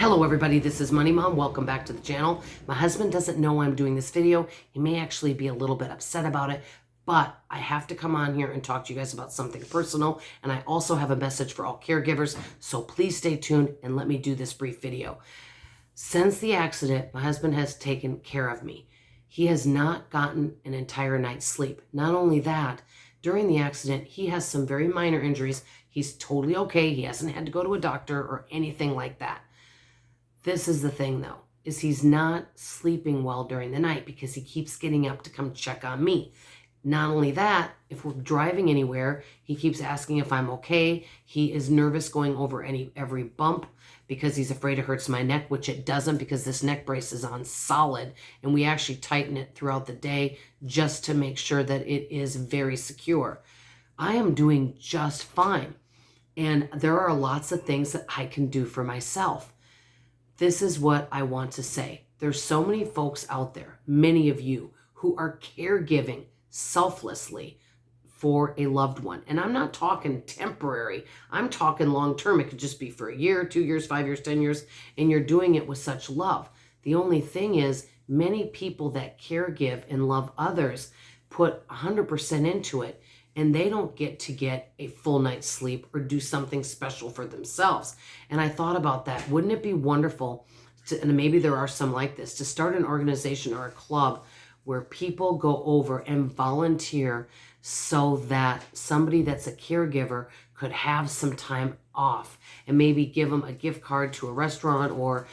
Hello everybody, this is Money Mom. Welcome back to the channel. My husband doesn't know I'm doing this video. He may actually be a little bit upset about it, but I have to come on here and talk to you guys about something personal, and I also have a message for all caregivers, so please stay tuned and let me do this brief video. Since the accident, my husband has taken care of me. He has not gotten an entire night's sleep. Not only that, during the accident, he has some very minor injuries. He's totally okay. He hasn't had to go to a doctor or anything like that. This is the thing though, is he's not sleeping well during the night because he keeps getting up to come check on me. Not only that, if we're driving anywhere, he keeps asking if I'm okay. He is nervous going over every bump because he's afraid it hurts my neck, which it doesn't because this neck brace is on solid and we actually tighten it throughout the day just to make sure that it is very secure. I am doing just fine. And there are lots of things that I can do for myself. This is what I want to say. There's so many folks out there, many of you, who are caregiving selflessly for a loved one. And I'm not talking temporary. I'm talking long-term. It could just be for a year, 2 years, 5 years, 10 years, and you're doing it with such love. The only thing is, many people that caregive and love others put 100% into it, and they don't get a full night's sleep or do something special for themselves. And I thought about that. Wouldn't it be wonderful to, and maybe there are some like this, to start an organization or a club where people go over and volunteer so that somebody that's a caregiver could have some time off and maybe give them a gift card to a restaurant or,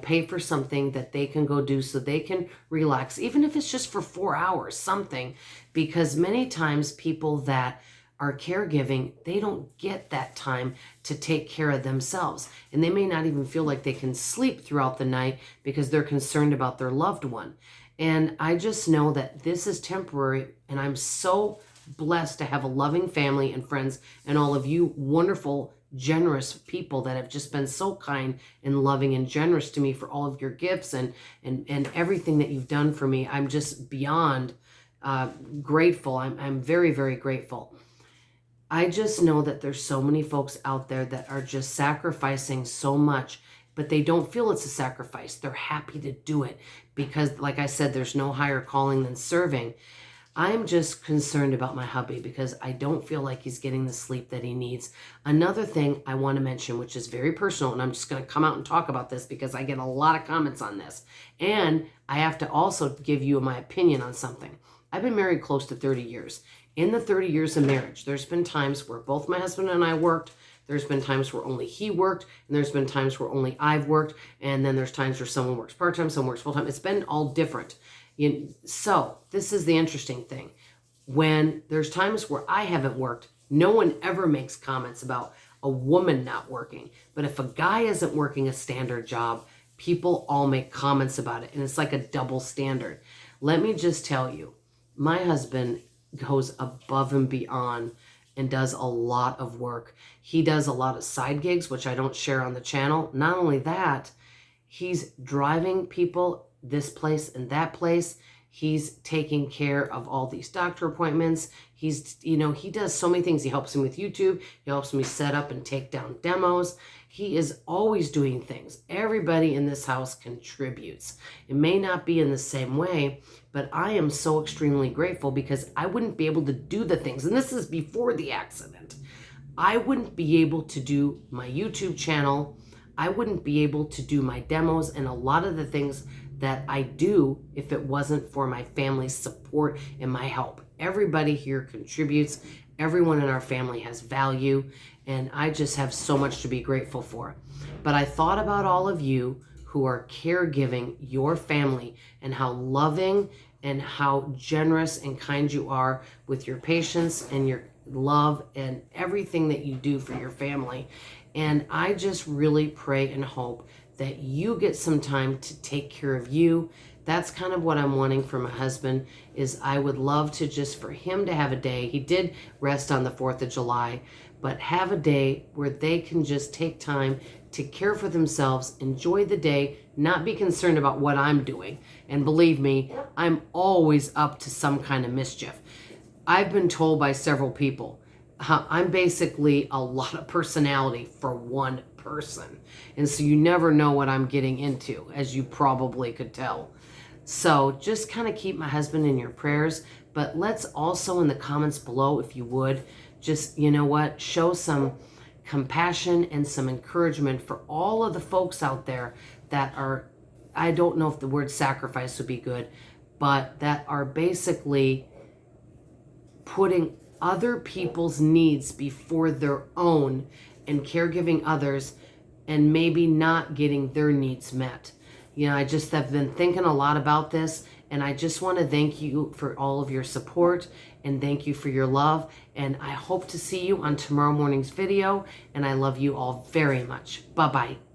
pay for something that they can go do so they can relax, even if it's just for 4 hours, something, because many times people that are caregiving, they don't get that time to take care of themselves. And they may not even feel like they can sleep throughout the night because they're concerned about their loved one. And I just know that this is temporary, and I'm so blessed to have a loving family and friends and all of you wonderful, generous people that have just been so kind and loving and generous to me for all of your gifts and everything that you've done for me. I'm just beyond grateful. I'm very, very grateful. I just know that there's so many folks out there that are just sacrificing so much, but they don't feel it's a sacrifice. They're happy to do it because, like I said, there's no higher calling than serving. I'm just concerned about my hubby because I don't feel like he's getting the sleep that he needs. Another thing I want to mention, which is very personal, and I'm just going to come out and talk about this because I get a lot of comments on this. And I have to also give you my opinion on something. I've been married close to 30 years. In the 30 years of marriage, there's been times where both my husband and I worked. There's been times where only he worked, and there's been times where only I've worked, and then there's times where someone works part-time, someone works full-time. It's been all different. So this is the interesting thing. When there's times where I haven't worked, no one ever makes comments about a woman not working. But if a guy isn't working a standard job, people all make comments about it, and it's like a double standard. Let me just tell you, my husband goes above and beyond and does a lot of work. He does a lot of side gigs, which I don't share on the channel. Not only that, he's driving people this place and that place. He's taking care of all these doctor appointments. He does so many things. He helps me with YouTube. He helps me set up and take down demos. He is always doing things. Everybody in this house contributes. It may not be in the same way, but I am so extremely grateful because I wouldn't be able to do the things. And this is before the accident. I wouldn't be able to do my YouTube channel. I wouldn't be able to do my demos and a lot of the things that I do if it wasn't for my family's support and my help. Everybody here contributes. Everyone in our family has value, and I just have so much to be grateful for. But I thought about all of you who are caregiving your family and how loving and how generous and kind you are with your patience and your love and everything that you do for your family. And I just really pray and hope that you get some time to take care of you. That's kind of what I'm wanting for my husband, is I would love to just for him to have a day. He did rest on the 4th of July, but have a day where they can just take time to care for themselves, enjoy the day, not be concerned about what I'm doing. And believe me, I'm always up to some kind of mischief. I've been told by several people, I'm basically a lot of personality for one person. And so you never know what I'm getting into, as you probably could tell. So just kind of keep my husband in your prayers. But let's also in the comments below, if you would, just, you know what, show some compassion and some encouragement for all of the folks out there that are, I don't know if the word sacrifice would be good, but that are basically putting other people's needs before their own and caregiving others and maybe not getting their needs met. You know, I just have been thinking a lot about this, and I just want to thank you for all of your support and thank you for your love. And I hope to see you on tomorrow morning's video, and I love you all very much. Bye-bye.